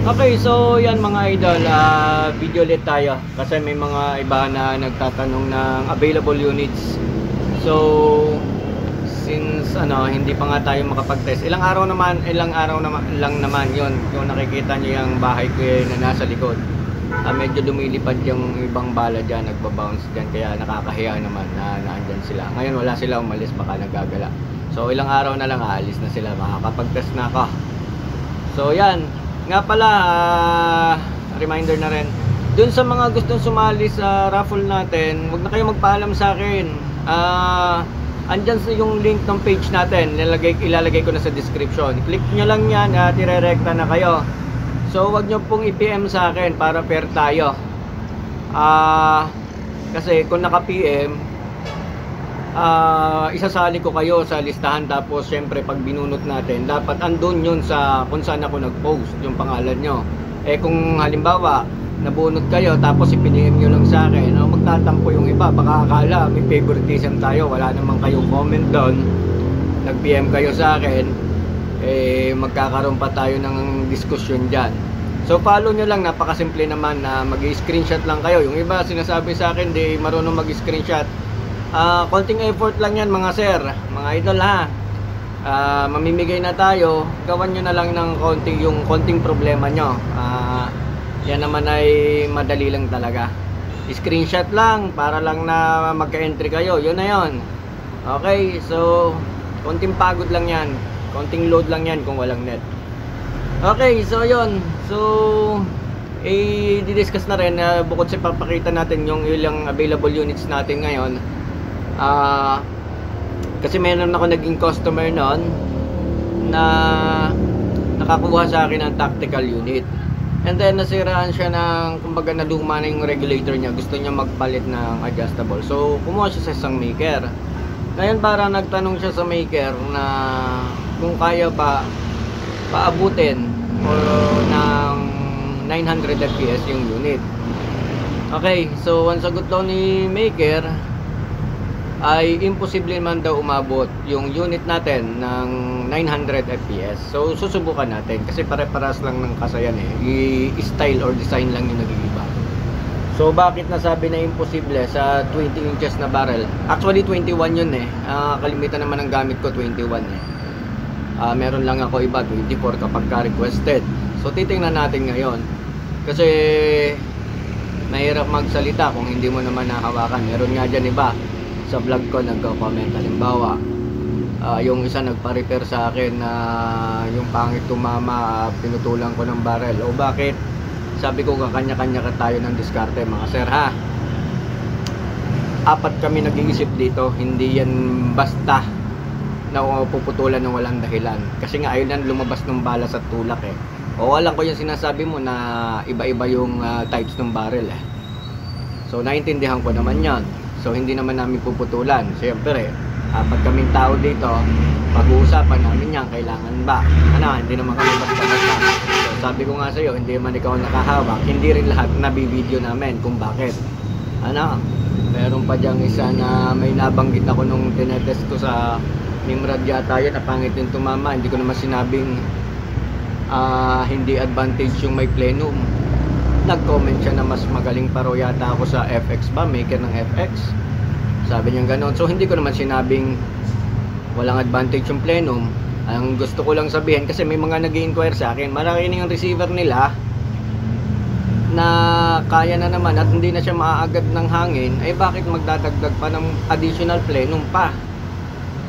Okay, so yan mga idol, video ulit tayo kasi may mga iba na nagtatanong ng available units. So since hindi pa nga tayo makapag-test, ilang araw naman lang naman yon. Kung nakikita niyo yung bahay ko na nasa likod, medyo lumilipad yung ibang bala dyan, nagbabounce dyan, kaya nakakahiya naman na naandyan sila. Ngayon wala sila, umalis, baka nagagala. So ilang araw na lang aalis na sila, makakapag-test na ako. So yan nga pala, reminder na rin dun sa mga gustong sumali sa raffle natin, huwag na kayo magpaalam sa akin. Andyan sa yung link ng page natin, ilalagay ko na sa description. Click nyo lang yan at irerekta na kayo. So huwag nyo pong i-PM sa akin para fair tayo. Kasi kung naka-PM, isasali ko kayo sa listahan, tapos syempre pag binunot natin dapat andun yun sa kung saan ako nag-post yung pangalan nyo. Kung halimbawa nabunot kayo tapos i-PM nyo lang sa akin, magtatampo yung iba, baka akala may favoritism tayo, wala namang kayong comment doon, nag-PM kayo sa akin, magkakaroon pa tayo ng diskusyon dyan. So follow nyo lang, napakasimple naman na mag-screenshot lang kayo. Yung iba sinasabi sa akin di marunong mag-screenshot. Konting effort lang yan mga sir, mga idol ha. Mamimigay na tayo, gawan nyo na lang ng konting problema nyo. Yan naman ay madali lang talaga. Screenshot lang para lang na magka-entry kayo, yun na yun. Okay, so konting pagod lang yan, konting load lang yan kung walang net. Okay, so yun. So i-discuss na rin, bukod sa papakita natin yung ilang available units natin ngayon. Kasi meron ako naging customer noon na nakakuha sa akin ng tactical unit, and then nasiraan siya ng, kumbaga naluma na yung regulator niya, gusto niya magpalit ng adjustable. So kumuha siya sa isang maker. Ngayon para nagtanong siya sa maker na kung kaya pa paabutin or ng 900 fps yung unit. Okay, so ang sagot daw ni maker ay imposible man daw umabot yung unit natin ng 900 fps. So susubukan natin kasi pare-paras lang ng kasayan style or design lang yung nag-iiba. So bakit nasabi na imposible sa 20 inches na barrel? Actually 21 yun kalimitan naman ng gamit ko 21 meron lang ako iba 24 kapag ka-requested. So titingnan natin ngayon kasi mahirap magsalita kung hindi mo naman nahawakan. Meron nga dyan iba sa vlog ko nagko-comment, halimbawa yung isa nagpa-repair sa akin na yung pangit tumama, pinutulan ko ng barrel. O bakit? Sabi ko kanya-kanya ka tayo ng diskarte mga sir ha. Apat kami nag-iisip dito, hindi yan basta na puputulan ng walang dahilan. Kasi nga ayun lang lumabas ng bala sa tulak O alam ko yung sinasabi mo na iba-iba yung types ng barrel So naintindihan ko naman yan. So hindi naman namin puputulan. Siyempre, apat kaming tao dito, pag-uusapan namin yan, kailangan ba? Hindi naman kami basta-basta. So sabi ko nga sa'yo, hindi man ikaw nakahawak, hindi rin lahat nabibideo namin kung bakit. Meron pa diyang isa na may nabanggit ako nung tinetest ko sa Nimrod yata yun, na pangit yung tumama. Hindi ko naman sinabing hindi advantage yung may plenum. Nag-comment siya na mas magaling paro yata ako sa FX ba, maker ng FX. Sabi niya gano'n. So hindi ko naman sinabing walang advantage yung plenum. Ang gusto ko lang sabihin, kasi may mga nag-i-inquire sa akin, malaki na yung receiver nila na kaya na naman at hindi na siya maaagad ng hangin, bakit magdadagdag pa ng additional plenum pa?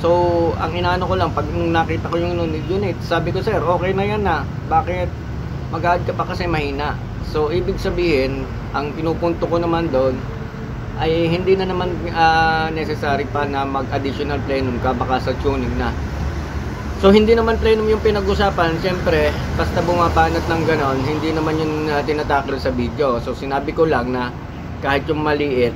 So ang inaano ko lang, pag nakita ko yung unit, sabi ko sir, okay na yan bakit mag-add ka pa kasi mahina? So ibig sabihin, ang pinupunto ko naman doon ay hindi na naman necessary pa na mag-additional plenum ka, baka sa tuning na. So hindi naman plenum yung pinag-usapan. Siyempre, basta bumabanat ng ganon, hindi naman yung tinatakil sa video. So sinabi ko lang na kahit yung maliit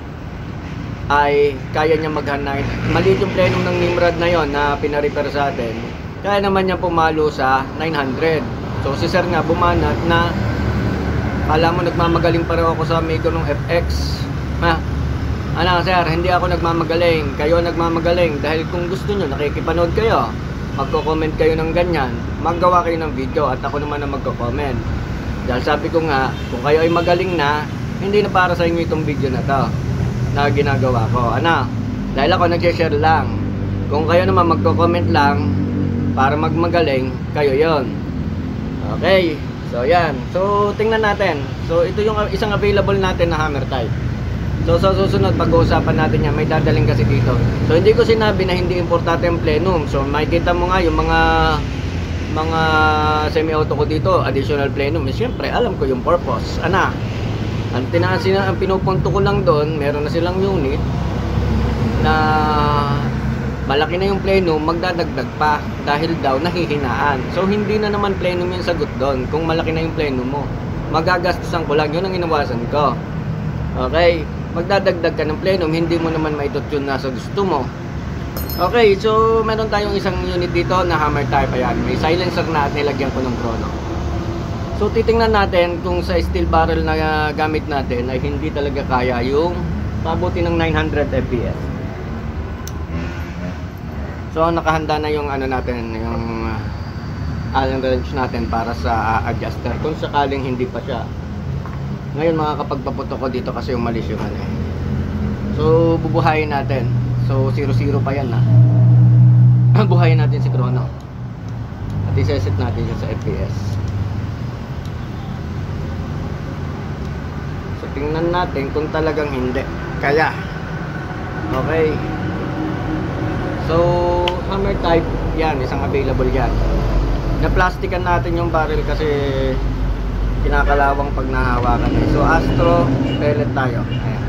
ay kaya niya maghanay. Maliit yung plenum ng Nimrod na yon na pina-repair sa atin, kaya naman niya pumalo sa 900. So si sir nga bumanat na alam mo nagmamagaling pa rin ako sa maker ng FX. Sir, hindi ako nagmamagaling, kayo nagmamagaling. Dahil kung gusto nyo, nakikipanood kayo, magko-comment kayo ng ganyan, maggawa kayo ng video at ako naman na magko-comment. Dahil sabi ko nga, kung kayo ay magaling na, hindi na para sa inyo itong video na to na ginagawa ko. Ano? Dahil ako nag-share lang. Kung kayo naman magko-comment lang para magmagaling, kayo yon. Okay. So yan. So tingnan natin. So ito yung isang available natin na hammer type. So sa susunod pag-uusapan natin yan, may dadaling kasi dito. So hindi ko sinabi na hindi importante ang plenum. So makikita mo nga yung mga semi-auto ko dito, additional plenum. Siyempre alam ko yung purpose. Ana? Ang pinupunto ko lang doon, meron na silang unit na malaki na yung plenum, magdadagdag pa dahil daw nahihinaan. So hindi na naman plenum yung sagot doon. Kung malaki na yung plenum mo, magagastusan ko lang, yun ang inawasan ko. Okay, magdadagdag ka ng plenum, hindi mo naman maitutune na sa gusto mo. Okay, so meron tayong isang unit dito na hammer type. Ayan, may silencer na at nilagyan ko ng chrono. So titingnan natin kung sa steel barrel na gamit natin ay hindi talaga kaya yung pabuti ng 900 fps. So nakahanda na yung ano natin, yung Allen wrench natin para sa adjuster kung sakaling hindi pa siya. Ngayon makakapagpaputok ko dito kasi umalis yung ano. So bubuhayin natin. So 0-0 pa yan ha. Buhayin natin si chrono. At iseset natin siya sa fps. So tingnan natin kung talagang hindi kaya. Okay. So hammer type yan, isang available yan. Na-plastikan natin yung barrel kasi kinakalawang pag nahawakan. So Astro pellet tayo. Ayan.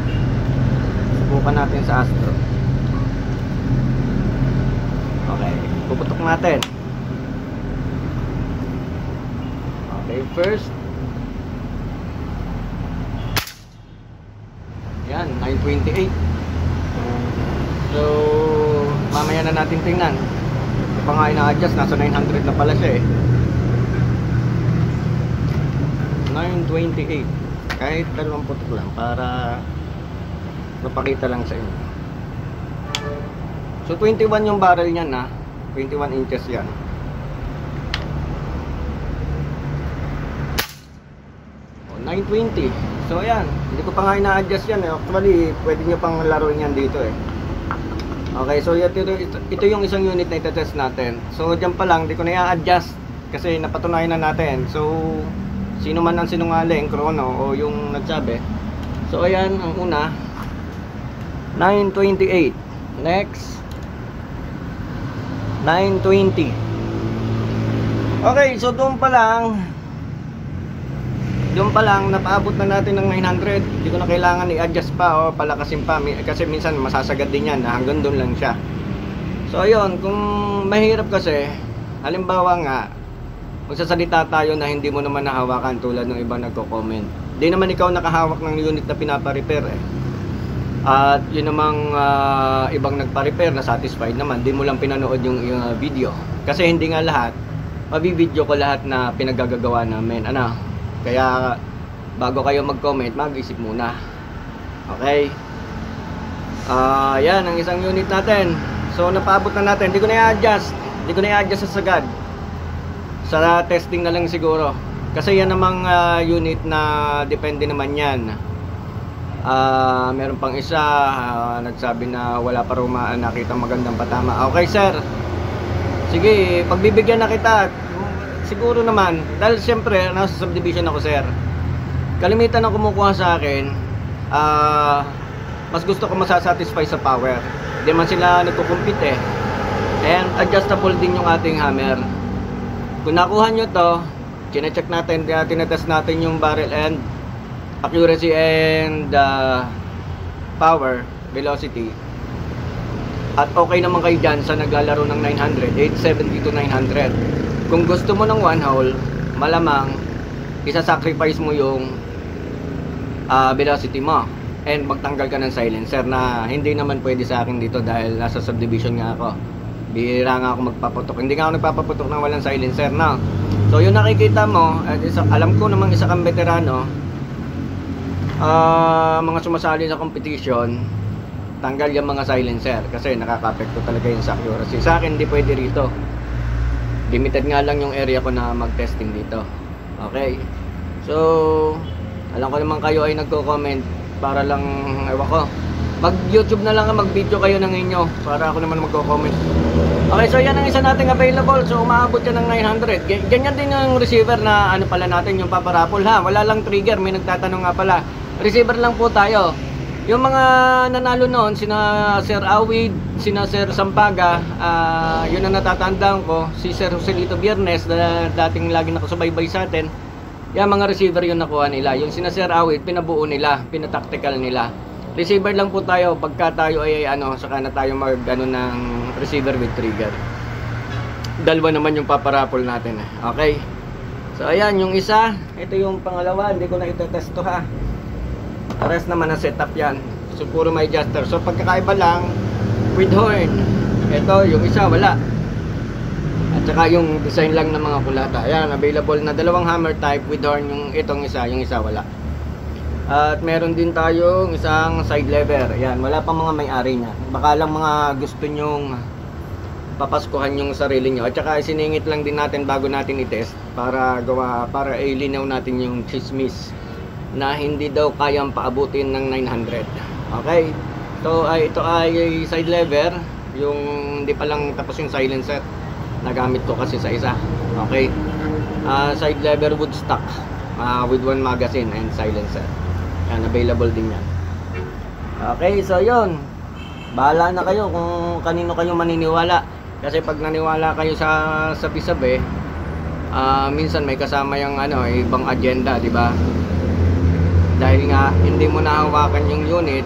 Subukan natin sa Astro. Okay, puputok natin. Okay, first. Yan, 928. So mamaya na natin tingnan. Ito pa nga ina-adjust, nasa 900 na pala siya eh. 928. Kahit dalawang putok lang para mapakita lang sa inyo. So 21 yung barrel niyan na, 21 inches yan. Oh, 920. So ayan, hindi ko pa nga ina-adjust yan eh. Actually, pwede nyo pang laruin yan dito eh. Okay, so ito yung isang unit na itetest natin. So dyan pa lang, hindi ko na i-adjust kasi napatunayan na natin. So sino man ang sinungaling, chrono o yung nagsabi. So ayan, ang una 928. Next 920. Okay, so doon pa lang napaabot na natin ng 900. Hindi ko na kailangan i-adjust pa o palakasin pa kasi minsan masasagad din yan, hanggang doon lang siya. So ayun, kung mahirap kasi, halimbawa nga magsasalita tayo na hindi mo naman nahawakan tulad ng ibang nagko-comment. Di naman ikaw nakahawak ng unit na pinapa-repair eh. At yun namang ibang nagpa-repair na satisfied naman, di mo lang pinanood yung video. Kasi hindi nga lahat, mabibideo ko lahat na pinaggagawa namin. Ano? Kaya bago kayo mag-comment, mag-isip muna. Okay? Yan ang isang unit natin. So napaabot na natin. Hindi ko na i-adjust sa sagad. Sa testing na lang siguro. Kasi yan namang unit na depende naman yan. Meron pang isa nagsabi na wala pa rumaan nakita magandang patama. Okay sir, sige, pagbibigyan na kita. Siguro naman, dahil siyempre nasa subdivision ako sir, kalimitan ang kumukuha sa akin, mas gusto ko masasatisfy sa power. Hindi man sila nagkukumpit eh. And adjustable din yung ating hammer. Kung nakuha nyo to, chinecheck natin, tinetest natin yung barrel and accuracy and power, velocity. At okay naman kayo dyan sa naglalaro ng 900, 870 to 900. Kung gusto mo ng one hole, malamang isa-sacrifice mo yung velocity mo and magtanggal ka ng silencer na hindi naman pwede sa akin dito dahil nasa subdivision nga ako. Bihira nga ako magpaputok. Hindi nga ako nagpapaputok ng walang silencer na. So yung nakikita mo, alam ko namang isa kang veterano, mga sumasali sa competition, tanggal yung mga silencer kasi nakaka-apekto talaga yung sa accuracy. Sa akin hindi pwede rito. Limited nga lang yung area ko na mag-testing dito. Okay. So alam ko naman kayo ay nagko-comment para lang, ewan ko, mag YouTube na lang, mag video kayo ng inyo para ako naman magko-comment. Okay, so yan ang isa nating available. So umaabot yan ng 900. Ganyan din yung receiver na ano pala natin, yung paparapol ha. Wala lang trigger, may nagtatanong nga pala. Receiver lang po tayo. Yung mga nanalo noon, sina Sir Awid, sina Sir Sampaga, yun ang natatandaan ko, si Sir Joselito Biernes na dating lagi nakasubaybay sa atin. Yan mga receiver yung nakuha nila. Yung sina Sir Awid, pinabuo nila, pinatactical nila. Receiver lang po tayo pagka tayo ay ano, saka na tayo mag ano ng receiver with trigger. Dalawa naman yung paparapol natin. Okay. So ayan yung isa, ito yung pangalawa, hindi ko na itetesto ha. Rest naman na setup yan. So puro may adjuster. So pagkakaiba lang with horn. Ito yung isa wala. At saka yung design lang ng mga kulata. Ayan, available na dalawang hammer type with horn yung itong isa, yung isa wala. At meron din tayong isang side lever. Ayan, wala pang mga may-ari niya. Baka lang mga gusto nyong papaskuhan yung sarili nyo. At saka siningit lang din natin bago natin i-test para ilinaw natin yung chismis na hindi daw kayang paabutin ng 900. Okay? So ito ay side lever. Yung hindi pa lang tapos yung silencer. Nagamit ko kasi sa isa. Okay? Side lever wood stock with one magazine and silencer. Yan, available din yan. Okay, so yun. Bahala na kayo kung kanino kayo maniniwala. Kasi pag naniwala kayo sa sabi-sabi, minsan may kasama yung ano, ibang agenda, di ba? Dahil nga hindi mo nahawakan yung unit,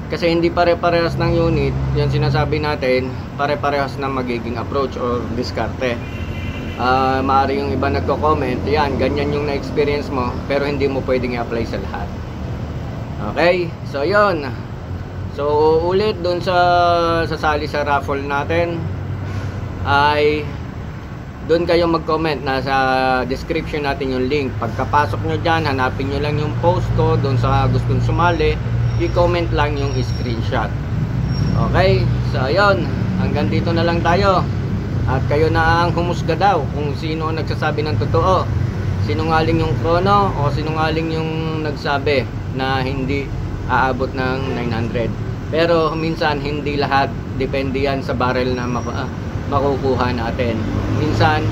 kasi hindi pare-parehas ng unit, yung sinasabi natin, pare-parehas na magiging approach or diskarte. Maaari yung iba nagko-comment, yan, ganyan yung na-experience mo, pero hindi mo pwedeng i-apply sa lahat. Okay, so yun. So ulit dun sa sasali sa raffle natin ay doon kayo mag-comment, nasa description natin yung link. Pagkapasok nyo dyan, hanapin nyo lang yung post ko doon sa gustong sumali, i-comment lang yung screenshot. Okay, so yun, hanggang dito na lang tayo. At kayo na ang humusga daw kung sino ang nagsasabi ng totoo, sinungaling yung Chrono o sinungaling yung nagsabi na hindi aabot ng 900. Pero minsan hindi lahat, depende yan sa barrel na makukuha natin. Minsan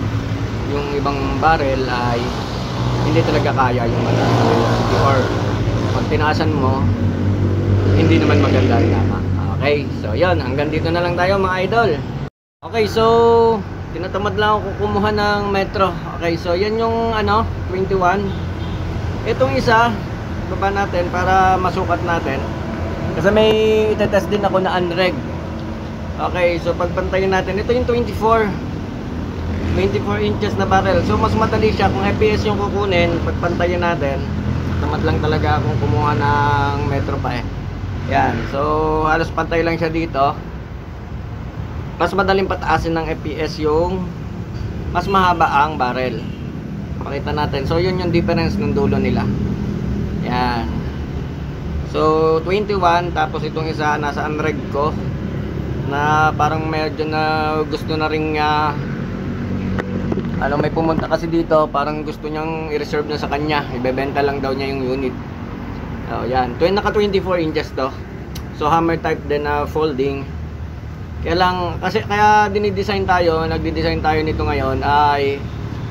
yung ibang barrel ay hindi talaga kaya yung mataas, or pag tinaasan mo hindi naman maganda rin naman. Okay, so yun, hanggang dito na lang tayo mga idol. Okay, so tinatamad lang ako kumuha ng metro. Okay, so yan yung ano, 21. Itong isa baba natin para masukat natin kasi may itetest din ako na unreg. Okay, so pagpantayin natin, ito yung 24 inches na barrel. So mas madali siya kung FPS yung kukunin. Pagpantayin natin, tamad lang talaga akong kumuha ng metro pa eh. Yan, so halos pantay lang siya dito. Mas madaling pataasin ng FPS yung mas mahaba ang barrel. Pakita natin, so yun yung difference ng dulo nila. Yan. So 21, tapos itong isa nasa unreg ko na parang medyo na gusto na ring may pumunta kasi dito, parang gusto niyang i-reserve na sa kanya, ibebenta lang daw niya yung unit. So yan, naka 24 inches to. So hammer type din na folding. Kaya dinidesign tayo, nagdi-design tayo nito ngayon ay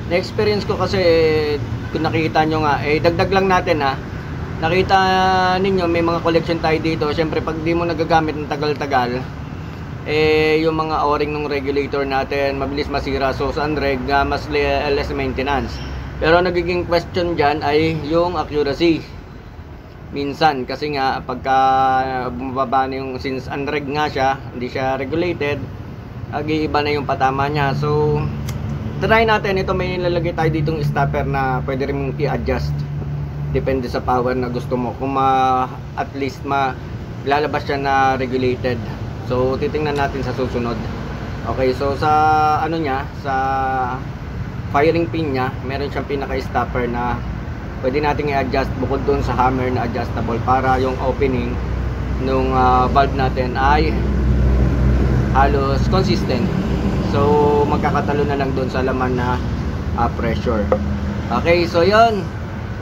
na-experience ko kasi kung nakikita nyo nga, dagdag lang natin ha. Nakita ninyo may mga collection tayo dito. Siyempre pag di mo nagagamit ng tagal-tagal, yung mga o-ring ng regulator natin mabilis masira. So sa unreg mas less maintenance. Pero nagiging question dyan ay yung accuracy. Minsan kasi nga pagka bumababa na yung, since unreg nga siya, hindi siya regulated, iba na yung patama niya. So try natin, ito may nilalagay tayo ditong stopper na pwede rin i-adjust. Depende sa power na gusto mo. Kung at least lalabas siya na regulated. So titingnan natin sa susunod. Okay, so sa ano niya, sa firing pin niya, meron siyang pinaka-stopper na pwede nating i-adjust bukod doon sa hammer na adjustable para yung opening nung valve natin ay halos consistent. So magkakatalo na lang doon sa laman na pressure. Okay, so yun.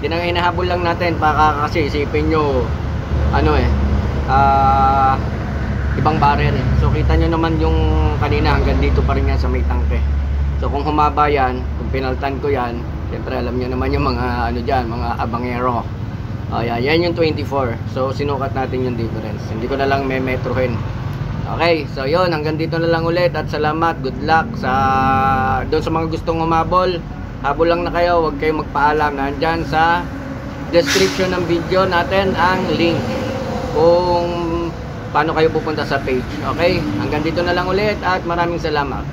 Yan ang hinahabol lang natin para kasi isipin nyo ibang barrel eh. So kita nyo naman yung kanina hanggang dito pa rin yan sa may tangke. So kung humaba yan, kung pinaltan ko yan, siyempre alam nyo naman yung mga dyan, mga abangero. Yan yung 24. So sinukat natin yung difference. Hindi ko na lang metrohin. Okay, so yun, hanggang dito na lang ulit at salamat, good luck doon sa mga gustong humabol. Habol lang na kayo, huwag kayong magpaalam. Nandyan sa description ng video natin ang link kung paano kayo pupunta sa page. Okay, hanggang dito na lang ulit at maraming salamat.